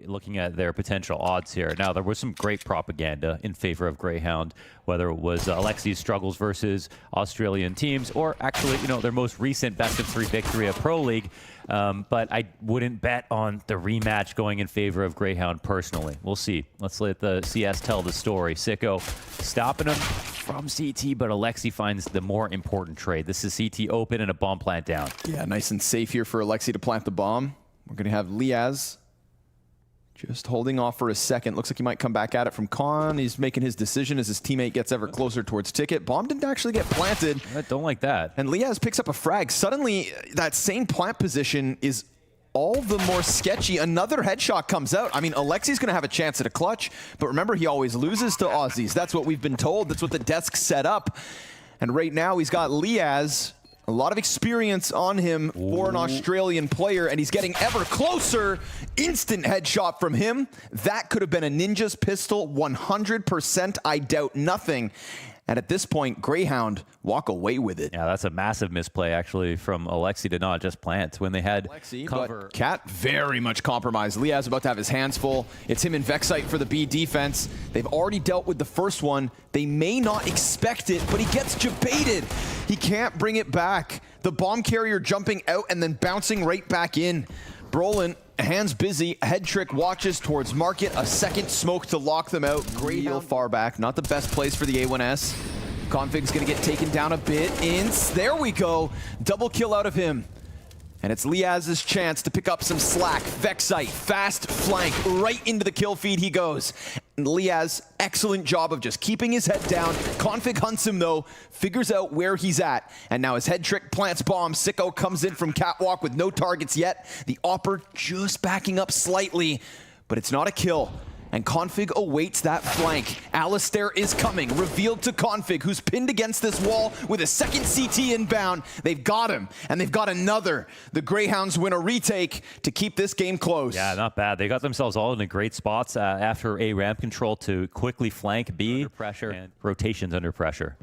Looking at their potential odds here. Now, there was some great propaganda in favor of Grayhound, whether it was Alexi's struggles versus Australian teams, or actually, their most recent best-of-3 victory at Pro League. But I wouldn't bet on the rematch going in favor of Grayhound personally. We'll see. Let's let the CS tell the story. csgo stopping him from CT, but Alexi finds the more important trade. This is CT open and a bomb plant down. Yeah, nice and safe here for Alexi to plant the bomb. We're going to have Liaz just holding off for a second. Looks like he might come back at it from Con. He's making his decision as his teammate gets ever closer towards Ticket. Bomb didn't actually get planted. I don't like that. And Liaz picks up a frag. Suddenly, that same plant position is all the more sketchy. Another headshot comes out. I mean, Alexi's going to have a chance at a clutch, but remember, he always loses to Aussies. That's what we've been told. That's what the desk set up. And right now, he's got Liaz. A lot of experience on him for an Australian player, and he's getting ever closer. Instant headshot from him. That could have been a Ninja's pistol, 100%. I doubt nothing. And at this point, Grayhound walk away with it. Yeah, that's a massive misplay, actually, from Alexi to not just plant when they had cover. But Cat very much compromised. Liaz about to have his hands full. It's him and Vexite for the B defense. They've already dealt with the first one. They may not expect it, but he gets jebaited. He can't bring it back. The bomb carrier jumping out and then bouncing right back in. Brolin, hands busy, head trick watches towards market, a second smoke to lock them out. Real far back, not the best place for the A1S. Config's gonna get taken down a bit. There we go, double kill out of him. And it's Liaz's chance to pick up some slack. Vexite, fast flank, right into the kill feed he goes. And Liaz, excellent job of just keeping his head down. Config hunts him though, figures out where he's at. And now his head trick plants bomb. csgo comes in from catwalk with no targets yet. The Opper just backing up slightly, but it's not a kill. And Config awaits that flank. Alistair is coming, revealed to Config, who's pinned against this wall with a second CT inbound. They've got him, and they've got another. The Greyhounds win a retake to keep this game close. Yeah, not bad. They got themselves all in great spots after A ramp control to quickly flank B. Under pressure and rotations under pressure.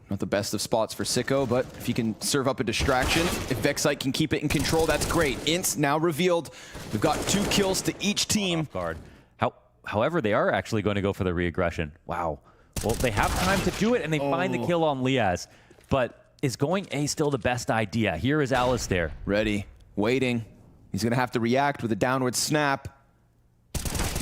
Not the best of spots for csgo, but if he can serve up a distraction, if Vexite can keep it in control, that's great. Ints now revealed. We've got 2 kills to each team. Off guard. However, they are actually going to go for the re-aggression. Wow. Well, they have time to do it, and they find the kill on Liaz. But is going A still the best idea? Here is Alistair. Ready, waiting. He's going to have to react with a downward snap.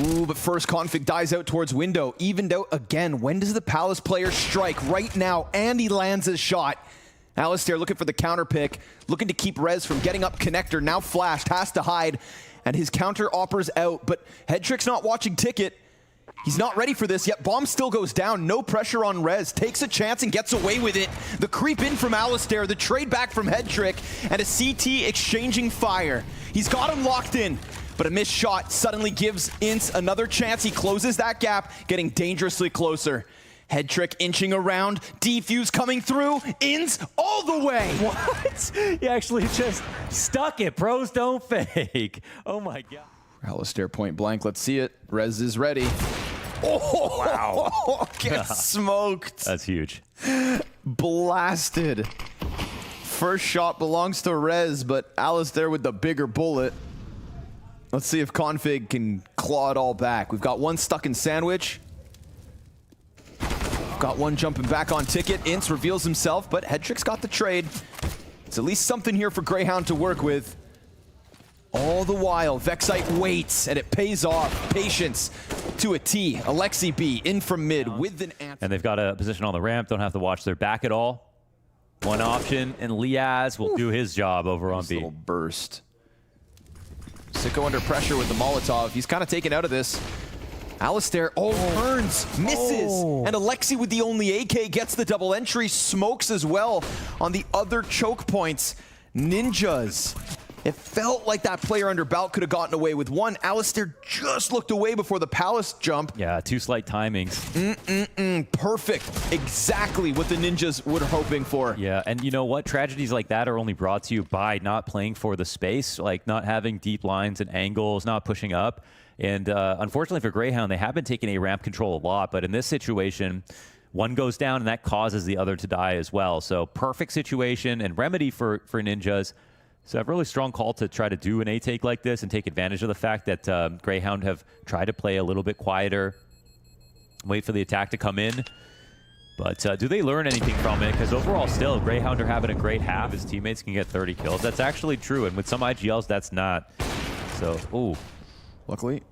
Ooh, but first Config dies out towards window. Evened out again. When does the Palace player strike? Right now, and he lands his shot. Alistair looking for the counter pick, looking to keep Rez from getting up connector. Now flashed, has to hide. And his counter Opper's out, but Headtrick's not watching Ticket. He's not ready for this yet. Bomb still goes down, no pressure on Rez. Takes a chance and gets away with it. The creep in from Alistair, the trade back from Headtrick, and a CT exchanging fire. He's got him locked in, but a missed shot suddenly gives Ince another chance. He closes that gap, getting dangerously closer. Headtrick inching around, defuse coming through, Ince all the way. What? He actually just stuck it. Pros don't fake. Oh my God. Alistair point blank, let's see it. Rez is ready. Oh, wow. Gets smoked. That's huge. Blasted. First shot belongs to Rez, but Alistair with the bigger bullet. Let's see if Config can claw it all back. We've got one stuck in sandwich. Got one jumping back on Ticket. Ince reveals himself, but Headtrick's got the trade. It's at least something here for Grayhound to work with. All the while, Vexite waits, and it pays off. Patience to a T. Alexi B in from mid with an answer. And they've got a position on the ramp. Don't have to watch their back at all. One option, and Liaz will do his job over on B. Little burst. csgo under pressure with the Molotov. He's kind of taken out of this. Alistair, turns, misses, and Alexi with the only AK gets the double entry, smokes as well on the other choke points. Ninjas. It felt like that player under belt could have gotten away with one. Alistair just looked away before the Palace jump. Yeah, 2 slight timings. Perfect. Exactly what the Ninjas were hoping for. Yeah, and you know what? Tragedies like that are only brought to you by not playing for the space, like not having deep lines and angles, not pushing up. And unfortunately for Grayhound, they have been taking a ramp control a lot, but in this situation, one goes down and that causes the other to die as well. So perfect situation and remedy for Ninjas. So a really strong call to try to do an A-take like this and take advantage of the fact that Grayhound have tried to play a little bit quieter, wait for the attack to come in. But do they learn anything from it? Because overall still, Grayhound are having a great half. His teammates can get 30 kills. That's actually true, and with some IGLs, that's not. So, ooh. Luckily,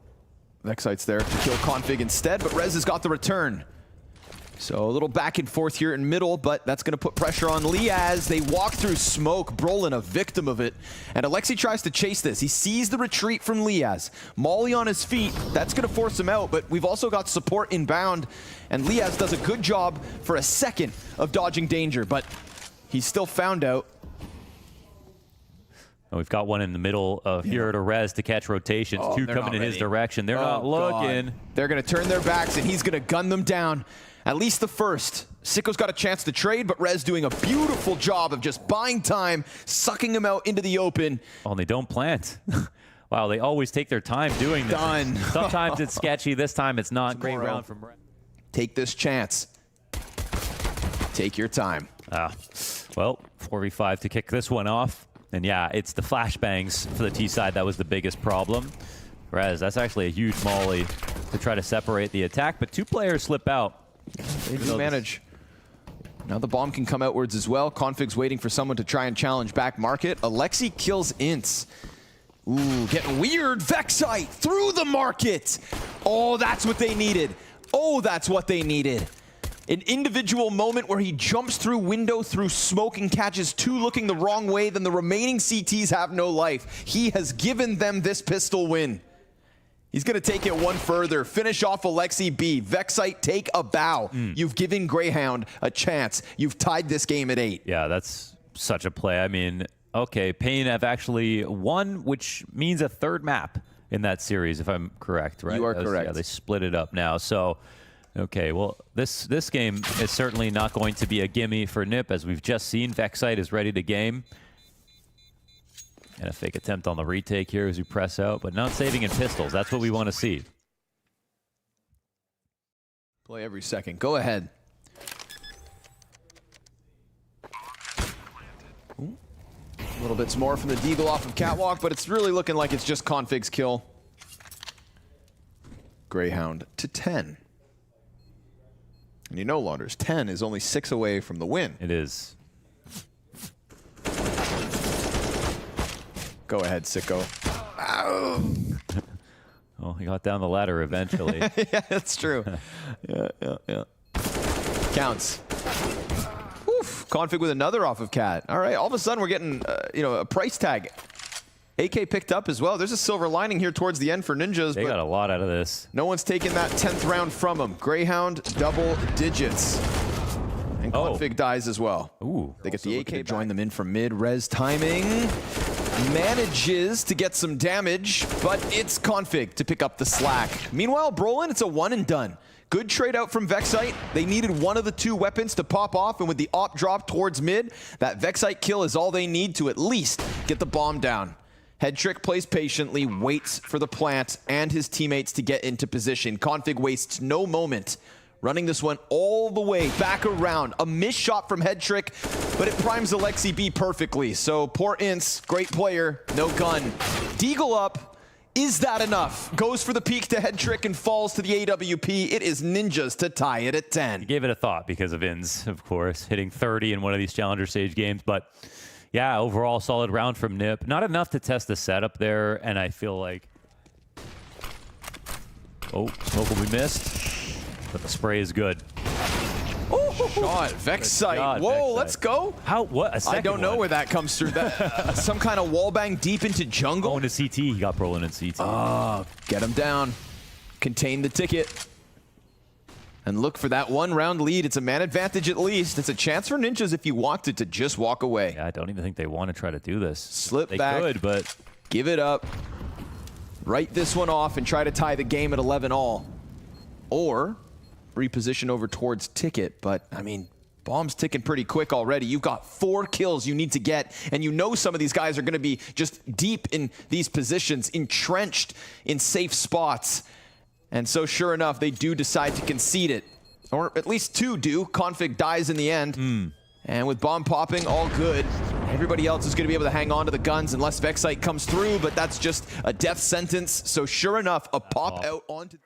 Vexite's there to kill Config instead, but Rez has got the return. So a little back and forth here in middle, but that's going to put pressure on Lee as they walk through smoke. Brolin a victim of it. And Alexi tries to chase this. He sees the retreat from Liaz. Molly on his feet. That's going to force him out, but we've also got support inbound. And Liaz does a good job for a second of dodging danger, but he's still found out. And we've got one in the middle of here to Rez to catch rotations. Two coming in his direction. They're not looking. God. They're going to turn their backs, and he's going to gun them down. At least the first. Sicko's got a chance to trade, but Rez doing a beautiful job of just buying time, sucking him out into the open. Oh, and they don't plant. Wow, they always take their time doing this. Done. Sometimes it's sketchy. This time it's not. Great round from Rez. Take this chance. Take your time. Well, 4v5 to kick this one off. And yeah, it's the flashbangs for the T side that was the biggest problem. Rez, that's actually a huge molly to try to separate the attack, but two players slip out. They do manage. Now the bomb can come outwards as well. Config's waiting for someone to try and challenge back market. Alexi kills Ints. Ooh, getting weird. Vexite through the market. Oh, that's what they needed. Oh, that's what they needed. An individual moment where he jumps through window, through smoke, and catches two looking the wrong way, then the remaining CTs have no life. He has given them this pistol win. He's going to take it one further. Finish off Alexi B. Vexite, take a bow. You've given Grayhound a chance. You've tied this game at 8. Yeah, that's such a play. I mean, okay, Pain have actually won, which means a third map in that series, if I'm correct, right? You are correct. Yeah, they split it up now. So, okay, well, this game is certainly not going to be a gimme for NiP, as we've just seen. Vexite is ready to game. And a fake attempt on the retake here as we press out, but not saving in pistols. That's what we want to see. Play every second. Go ahead. Ooh. A little bit more from the Deagle off of Catwalk, but it's really looking like it's just Config's kill. Grayhound to 10. And you know, Launders, 10 is only 6 away from the win. It is. Go ahead, Sicko. Ow. Well, he got down the ladder eventually. Yeah, that's true. Yeah. Counts. Oof. Config with another off of Cat. All right, all of a sudden we're getting, a price tag. AK picked up as well. There's a silver lining here towards the end for Ninjas. They got a lot out of this. No one's taking that 10th round from him. Grayhound, double digits. And Config dies as well. Ooh. They get the AK, join them in from mid. Res timing. Manages to get some damage, but it's Config to pick up the slack. Meanwhile, Brolin, it's a one and done. Good trade out from Vexite. They needed one of the two weapons to pop off, and with the op drop towards mid, that Vexite kill is all they need to at least get the bomb down. Headtrick plays patiently, waits for the plant and his teammates to get into position. Config wastes no moment, running this one all the way back around. A missed shot from Headtrick, but it primes Alexi B perfectly. So poor Ince, great player, no gun. Deagle up, is that enough? Goes for the peek to Headtrick and falls to the AWP. It is Ninjas to tie it at 10. He gave it a thought because of Inz, of course, hitting 30 in one of these Challenger Stage games. But yeah, overall solid round from NiP. Not enough to test the setup there, and I feel like... Oh, smoke will be missed. But the spray is good. Shot, Vexite. Whoa, let's go. How? What? A second I don't know where that comes through. That some kind of wallbang deep into jungle. Going to CT, he got Brolin in CT. Oh, get him down. Contain the ticket. And look for that one round lead. It's a man advantage at least. It's a chance for Ninjas if you wanted to just walk away. Yeah, I don't even think they want to try to do this. Slip they back. They could, but... Give it up. Write this one off and try to tie the game at 11 all. Or reposition over towards Ticket, but I mean, bomb's ticking pretty quick already. You've got 4 kills you need to get, and you know some of these guys are going to be just deep in these positions, entrenched in safe spots. And so sure enough, they do decide to concede it. Or at least 2 do. Config dies in the end. And with bomb popping, all good. Everybody else is going to be able to hang on to the guns unless Vexite comes through, but that's just a death sentence. So sure enough, a pop out onto...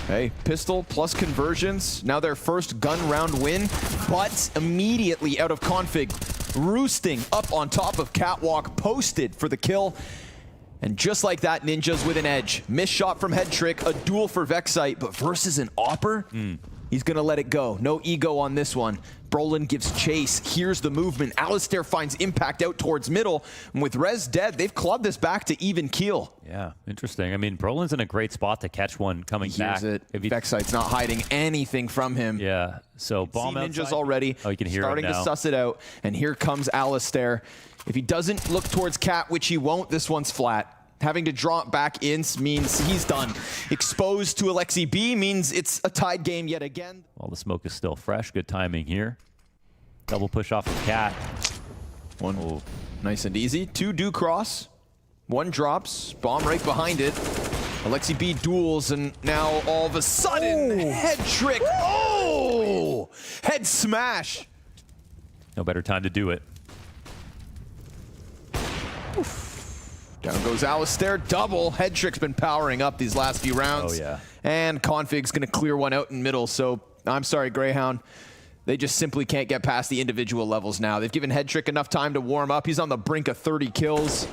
Hey, pistol plus conversions. Now their first gun round win, but immediately out of config. Roosting up on top of Catwalk, posted for the kill. And just like that, Ninja's with an edge. Missed shot from Head Trick, a duel for Vexite, but versus an Opper, he's gonna let it go. No ego on this one. Brolin gives chase. Here's the movement. Alistair finds impact out towards middle. And with Rez dead, they've clawed this back to even keel. Yeah, interesting. I mean, Brolin's in a great spot to catch one coming back. Vexite's not hiding anything from him. Yeah, so bomb outside. Ninja's already you can hear starting him now. to suss it out. And here comes Alistair. If he doesn't look towards Cat, which he won't, this one's flat. Having to draw it back in means he's done. Exposed to Alexi B means it's a tied game yet again. Well, the smoke is still fresh. Good timing here. Double push off the Cat. One nice and easy. Two do cross. One drops. Bomb right behind it. Alexi B duels, and now all of a sudden, Head Trick. Oh! Head smash. No better time to do it. Down goes Alistair, double. Head Trick's been powering up these last few rounds. Oh, yeah. And Config's gonna clear one out in middle, so I'm sorry, Grayhound. They just simply can't get past the individual levels now. They've given Head Trick enough time to warm up. He's on the brink of 30 kills.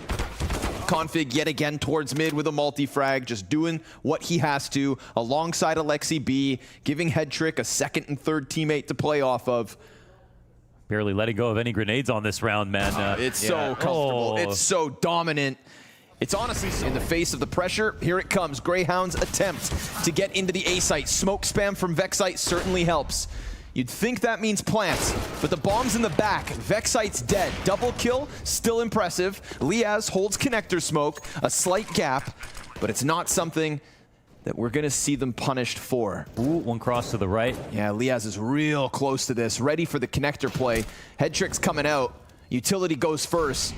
Config yet again towards mid with a multi-frag, just doing what he has to alongside Alexi B, giving Head Trick a second and third teammate to play off of. Barely letting go of any grenades on this round, man. It's so comfortable. It's so dominant. It's honestly in the face of the pressure. Here it comes. Greyhound's attempt to get into the A site. Smoke spam from Vexite certainly helps. You'd think that means plants, but the bomb's in the back. Vexite's dead. Double kill, still impressive. Liaz holds connector smoke, a slight gap, but it's not something that we're gonna see them punished for. Ooh, one cross to the right. Yeah, Liaz is real close to this, ready for the connector play. Head Trick's coming out. Utility goes first.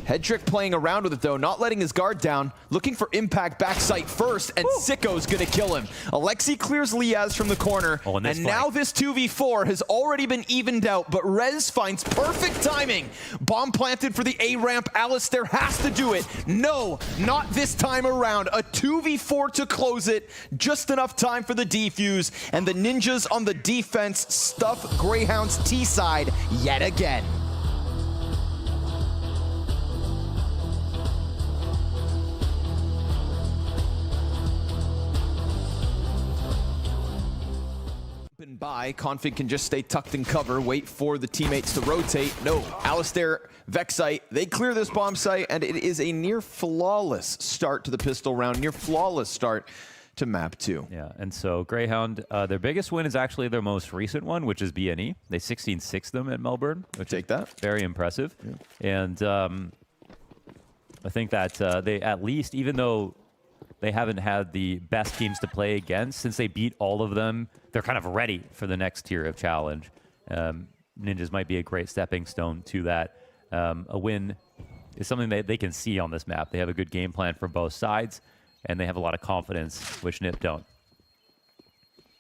Head Trick playing around with it though, not letting his guard down, looking for impact backside first, and Sicko's gonna kill him. Alexi clears Liaz from the corner, and now this 2v4 has already been evened out, but Rez finds perfect timing. Bomb planted for the A ramp. Alistair has to do it. No, not this time around. A 2v4 to close it. Just enough time for the defuse, and the Ninjas on the defense stuff Greyhound's T side yet again. By Config can just stay tucked in cover, wait for the teammates to rotate. No, Alistair, Vexite, they clear this bomb site, and it is a near flawless start to the pistol round, near flawless start to map 2. Yeah, and so Greyhound, their biggest win is actually their most recent one, which is BNE. They 16-6 them at Melbourne, which is very impressive. Yeah. And I think that they at least, even though they haven't had the best teams to play against, since they beat all of them, they're kind of ready for the next tier of challenge. Ninjas might be a great stepping stone to that. A win is something that they can see on this map. They have a good game plan for both sides, and they have a lot of confidence, which NiP don't.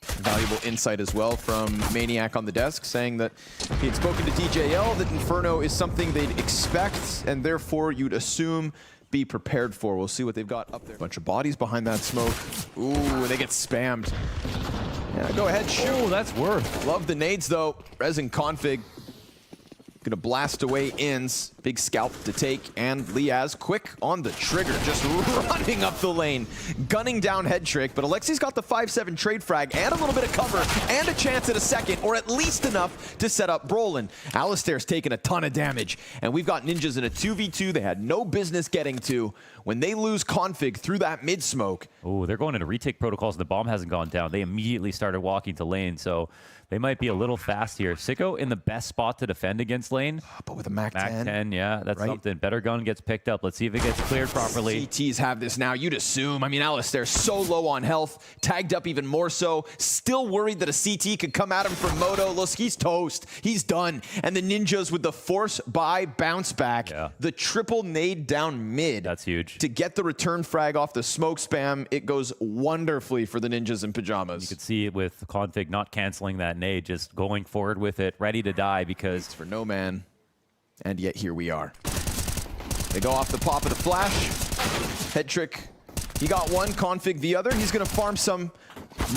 Valuable insight as well from Maniac on the desk, saying that he had spoken to DJL that Inferno is something they'd expect, and therefore you'd assume be prepared for. We'll see what they've got up there. Bunch of bodies behind that smoke. Ooh, they get spammed. Yeah, go ahead, shoot. Oh, that's worth. Love the nades though. Rez and Config gonna blast away ins. Big scalp to take, and Liaz quick on the trigger, just running up the lane, gunning down Head Trick, but Alexi's got the 5-7 trade frag and a little bit of cover and a chance at a second, or at least enough to set up Brolin. Alistair's taken a ton of damage, and we've got Ninjas in a 2v2 they had no business getting to. When they lose Config through that mid smoke. Oh, they're going into retake protocols, and the bomb hasn't gone down. They immediately started walking to lane, so they might be a little fast here. Sicko in the best spot to defend against lane. But with a Mac 10. Mac 10, yeah, that's something. Better gun gets picked up. Let's see if it gets cleared properly. CTs have this now, you'd assume. I mean, Alistair's so low on health, tagged up even more so. Still worried that a CT could come at him from Moto. Look, he's toast. He's done. And the Ninjas with the force buy bounce back. Yeah. The triple nade down mid. That's huge. To get the return frag off the smoke spam, it goes wonderfully for the Ninjas in pajamas. You could see it with Config not canceling that nade, just going forward with it, ready to die because it's for no man. And yet here we are. They go off the pop of the flash. Head trick. He got one, config the other. He's going to farm some,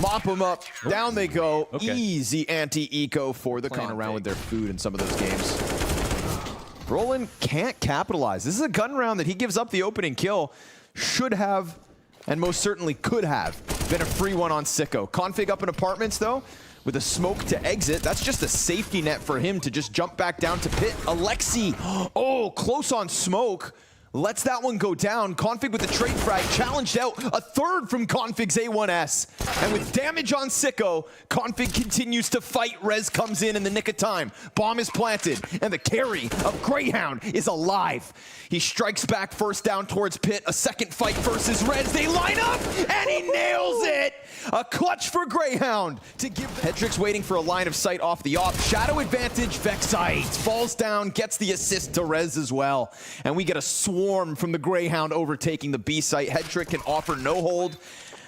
mop them up. Down they go. Okay. Easy anti-eco for the playing around with their food in some of those games. Roland can't capitalize. This is a gun round that he gives up the opening kill. Should have, and most certainly could have, been a free one on Sicko. Config up in apartments, though, with a smoke to exit. That's just a safety net for him to just jump back down to pit. Alexi, oh, close on smoke. Lets that one go down. Config with the trade frag, challenged out. A third from Config's A1S. And with damage on Sicko, Config continues to fight. Rez comes in the nick of time. Bomb is planted, and the carry of Grayhound is alive. He strikes back first down towards pit. A second fight versus Rez. They line up, and he nails it. A clutch for Grayhound to give. Hedrick's waiting for a line of sight off the op. Shadow advantage, Vexite falls down, gets the assist to Rez as well. And we get a swarm from the Grayhound overtaking the B site. Hedrick can offer no hold,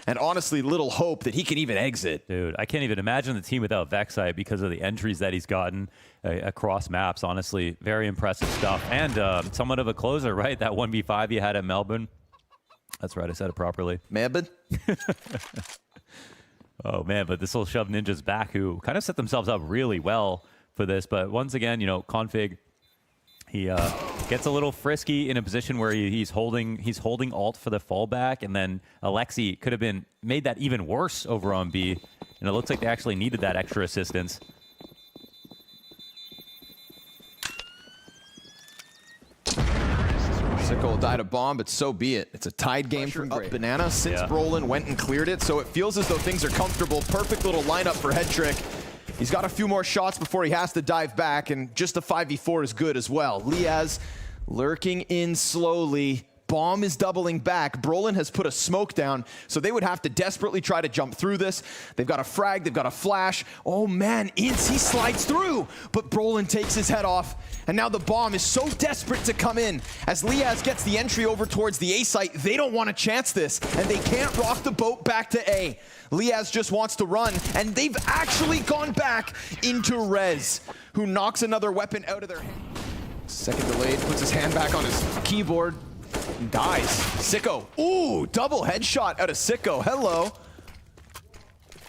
and honestly, little hope that he can even exit. Dude, I can't even imagine the team without Vexite because of the entries that he's gotten across maps. Honestly, very impressive stuff. And somewhat of a closer, right? That 1v5 you had at Melbourne. That's right, I said it properly. Melbourne? Oh, man, but this will shove Ninja's back, who kind of set themselves up really well for this. But once again, you know, Config, he gets a little frisky in a position where he's holding alt for the fallback, and then Alexi could have made that even worse over on B, and it looks like they actually needed that extra assistance. Sicko will die to bomb, but so be it. It's a tied game from up Banana since Brolin went and cleared it, so it feels as though things are comfortable. Perfect little lineup for Hedrick. He's got a few more shots before he has to dive back, and just a 5v4 is good as well. Liaz lurking in slowly. Bomb is doubling back. Brolin has put a smoke down, so they would have to desperately try to jump through this. They've got a frag, they've got a flash. Oh man, Ince, he slides through, but Brolin takes his head off, and now the bomb is so desperate to come in. As Liaz gets the entry over towards the A site, they don't want to chance this, and they can't rock the boat back to A. Liaz just wants to run, and they've actually gone back into Rez, who knocks another weapon out of their hand. Second delayed, puts his hand back on his keyboard, and dies. Sicko, ooh, double headshot out of Sicko, hello.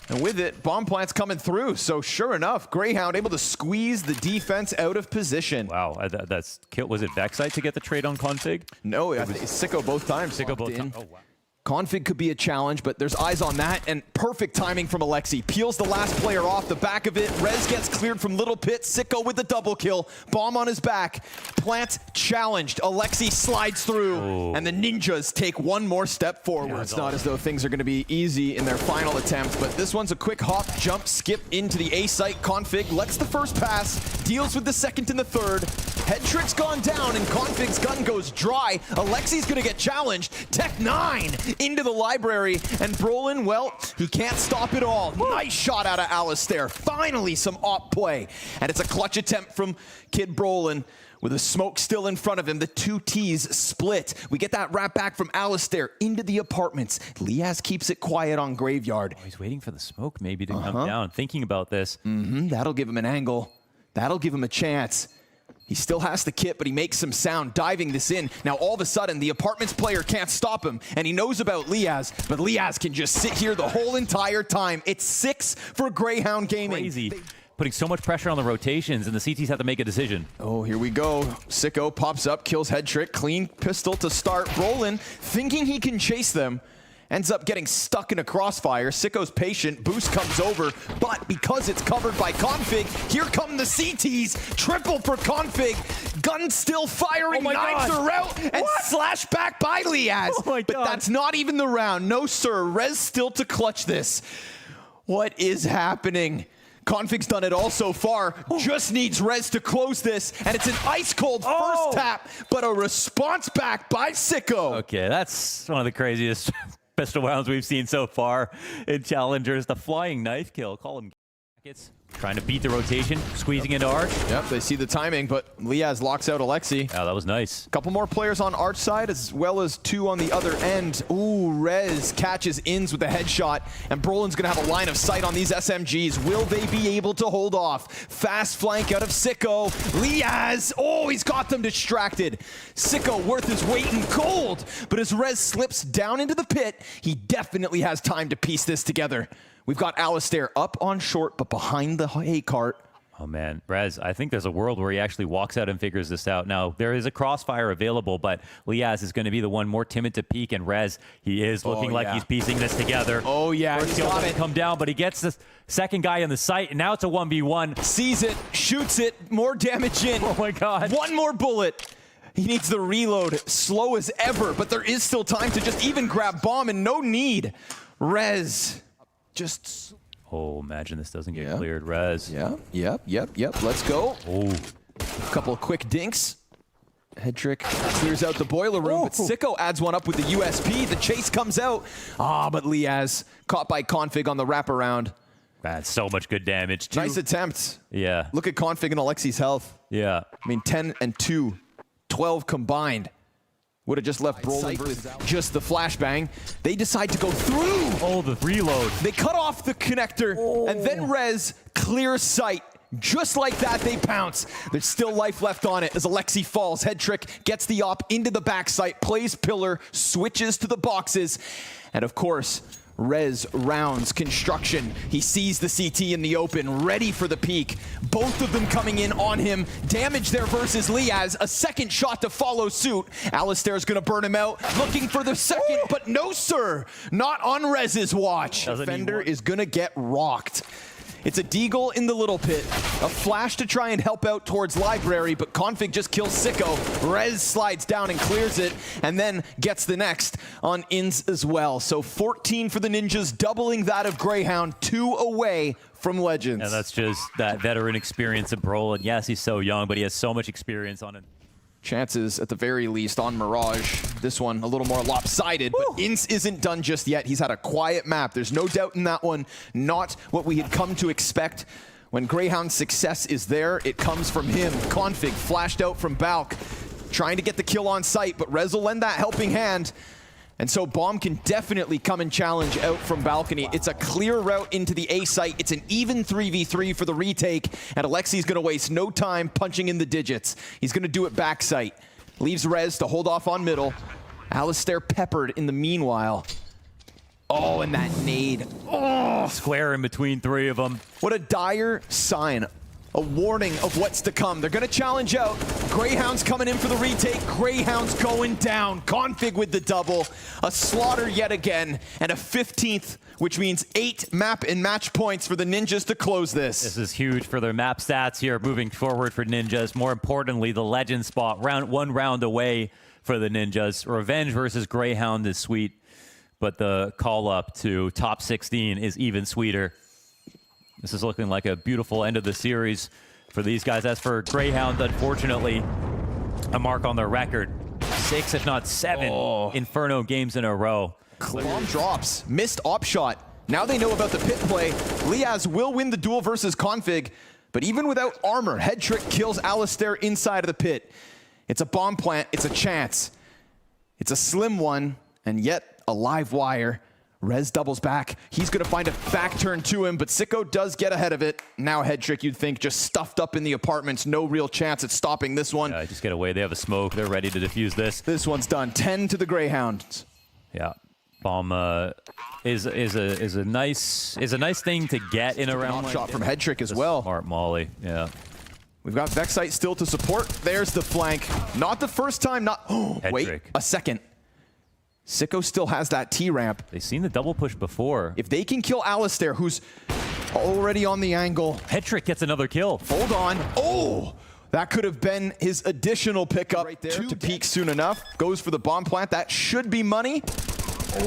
And with it, bomb plant's coming through, so sure enough, Grayhound able to squeeze the defense out of position. Wow, that's kill. Was it Vexite to get the trade on Config? No, it was Sicko both times. Sicko both times. Oh, wow. Config could be a challenge, but there's eyes on that, and perfect timing from Alexi. Peels the last player off the back of it. Rez gets cleared from Little Pit. Sicko with the double kill. Bomb on his back. Plant challenged. Alexi slides through, and the Ninjas take one more step forward. Yeah, it's not as though things are going to be easy in their final attempt, but this one's a quick hop, jump, skip into the A site. Config lets the first pass, deals with the second and the third. Hedrick's gone down, and Config's gun goes dry. Alexi's going to get challenged. Tech 9 into the library, and Brolin, well, he can't stop it all. Nice shot out of Alistair. Finally, some op play. And it's a clutch attempt from Kid Brolin with a smoke still in front of him. The two T's split. We get that wrap back from Alistair into the apartments. Liaz keeps it quiet on Graveyard. Oh, he's waiting for the smoke maybe to come down. Thinking about this. That'll give him an angle. That'll give him a chance. He still has the kit, but he makes some sound diving this in. Now, all of a sudden, the apartments player can't stop him, and he knows about Liaz, but Liaz can just sit here the whole entire time. It's 6 for Grayhound Gaming. Crazy. Putting so much pressure on the rotations, and the CTs have to make a decision. Oh, here we go. Sicko pops up, kills Hedrick. Clean pistol to start. Brolin, thinking he can chase them, ends up getting stuck in a crossfire. Sicko's patient. Boost comes over, but because it's covered by Config, here come the CTs. Triple for Config. Gun still firing. Knives are out, and slash back by Liaz. Oh my God. But that's not even the round. No, sir. Rez still to clutch this. What is happening? Config's done it all so far. Just needs Rez to close this, and it's an ice-cold first tap, but a response back by Sicko. Okay, that's one of the craziest pistol rounds we've seen so far in Challengers. The flying knife kill. Call him. It's Trying to beat the rotation, squeezing into Arch. Yep, they see the timing, but Liaz locks out Alexi. Yeah, that was nice. Couple more players on Arch side, as well as 2 on the other end. Ooh, Rez catches ins with a headshot, and Brolin's gonna have a line of sight on these SMGs. Will they be able to hold off? Fast flank out of Sicko. Liaz, oh, he's got them distracted. Sicko worth his weight in gold, but as Rez slips down into the pit, he definitely has time to piece this together. We've got Alistair up on short, but behind the hay cart. Oh man, Rez, I think there's a world where he actually walks out and figures this out. Now, there is a crossfire available, but Liaz is going to be the one more timid to peek, and Rez, he is looking like he's piecing this together. Oh yeah, First he's got it. Come down, but he gets the second guy in the sight, and now it's a 1v1. Sees it, shoots it, more damage in. Oh my god. One More bullet. He needs the reload, slow as ever, but there is still time to just even grab bomb and no need. Rez, just... Oh, imagine this doesn't get cleared. Rez. Yep. Let's go. Oh. A couple of quick dinks. Hedrick clears out the boiler room, but Sicko adds one up with the USP. The chase comes out. But Liaz caught by Config on the wraparound. That's so much good damage. Nice attempt. Yeah. Look at Config and Alexi's health. Yeah. I mean, 10 and 2, 12 combined. Would have just left Brolin with just the flashbang. They decide to go through. Oh, the reload. They cut off the connector, and then Rez clears sight. Just like that, they pounce. There's still life left on it as Alexi falls. Headtrick gets the op into the backside, plays pillar, switches to the boxes, and of course, Rez rounds construction. He sees the CT in the open, ready for the peak. Both of them coming in on him. Damage there versus Liaz. A second shot to follow suit. Alistair's gonna burn him out, looking for the second, but no sir, not on Rez's watch. Defender is gonna get rocked. It's a deagle in the little pit. A flash to try and help out towards library, but Config just kills Sicko. Rez slides down and clears it, and then gets the next on ins as well. So 14 for the Ninjas, doubling that of Grayhound, 2 away from Legends. And that's just that veteran experience of Brolin. Yes, he's so young, but he has so much experience on it. Chances, at the very least, on Mirage. This one a little more lopsided, but Ince isn't done just yet. He's had a quiet map. There's no doubt in that one. Not what we had come to expect. When Grayhound's success is there, it comes from him. Config flashed out from Balk, trying to get the kill on sight, but Rez will lend that helping hand. And so Bomb can definitely come and challenge out from balcony. It's a clear route into the A site. It's an even 3v3 for the retake, and Alexi's gonna waste no time punching in the digits. He's gonna do it back site. Leaves Rez to hold off on middle. Alistair peppered in the meanwhile. Oh, and that nade. Oh, Square in between 3 of them. what a dire sign. A warning of what's to come. They're gonna challenge out. Grayhound's coming in for the retake. Grayhound's going down. Config with the double. A slaughter yet again. And a 15th, which means 8 map and match points for the Ninjas to close this. This is huge for their map stats here moving forward for Ninjas. More importantly, the legend spot, one round away for the Ninjas. Revenge versus Grayhound is sweet, but the call up to top 16 is even sweeter. This is looking like a beautiful end of the series for these guys. As for Grayhound, unfortunately, a mark on their record. 6, if not 7, Inferno games in a row. Bomb drops. Missed op shot. Now they know about the pit play. Liaz will win the duel versus Config, but even without armor, Headtrick kills Alistair inside of the pit. It's a bomb plant. It's a chance. It's a slim one, and yet a live wire. Rez doubles back. He's going to find a back turn to him, but Sicko does get ahead of it. Now Headtrick, you'd think, just stuffed up in the apartments. No real chance at stopping this one. Yeah, just get away. They have a smoke. They're ready to defuse this. This one's done. 10 to the Greyhounds. Yeah. Bomb is a nice thing to get in a round. Shot from Headtrick as well. Smart molly. Yeah. We've got Vexite still to support. There's the flank. Not the first time. Not. Oh, wait a second. Sicko still has that T-ramp. They've seen the double push before. If they can kill Alistair, who's already on the angle. Headtrick gets another kill. Hold on. Oh, that could have been his additional pickup right there to peak soon enough. Goes for the bomb plant. That should be money.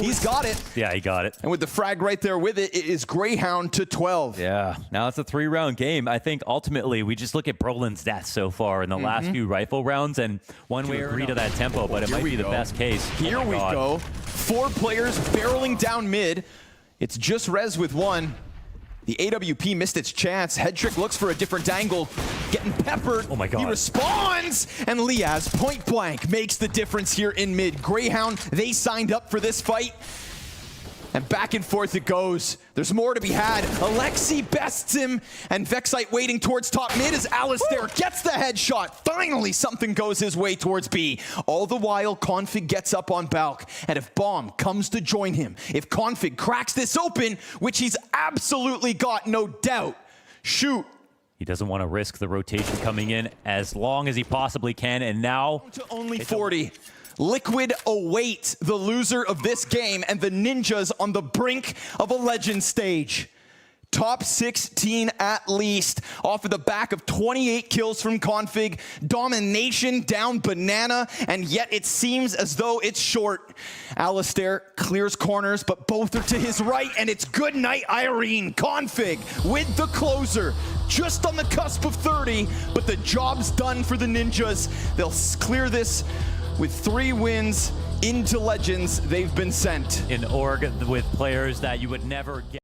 He's got it. Yeah, he got it. And with the frag right there with it, it is Grayhound to 12. Yeah, now it's a 3-round game. I think ultimately we just look at Brolin's deaths so far in the last few rifle rounds, and one way agree to that tempo, but it might be the best case. Here we go. 4 players barreling down mid. It's just Rez with 1. The AWP missed its chance. Headtrick looks for a different angle, getting peppered. Oh my God. He responds, and Liaz point blank makes the difference here in mid. Grayhound, they signed up for this fight. And back and forth it goes. There's more to be had. Alexi bests him, and Vexite waiting towards top mid as Alistair gets the headshot. Finally, something goes his way towards B. All the while, Config gets up on Balk. And if Bomb comes to join him, if Config cracks this open, which he's absolutely got no doubt, shoot. He doesn't want to risk the rotation coming in as long as he possibly can, and now To only 40. Liquid await the loser of this game, and the Ninjas on the brink of a legend stage. Top 16 at least, off of the back of 28 kills from Config. Domination down banana, and yet it seems as though it's short. Alistair clears corners, but both are to his right, and it's good night, Irene. Config with the closer, just on the cusp of 30, but the job's done for the Ninjas. They'll clear this with 3 wins into Legends. They've been sent. an org with players that you would never get.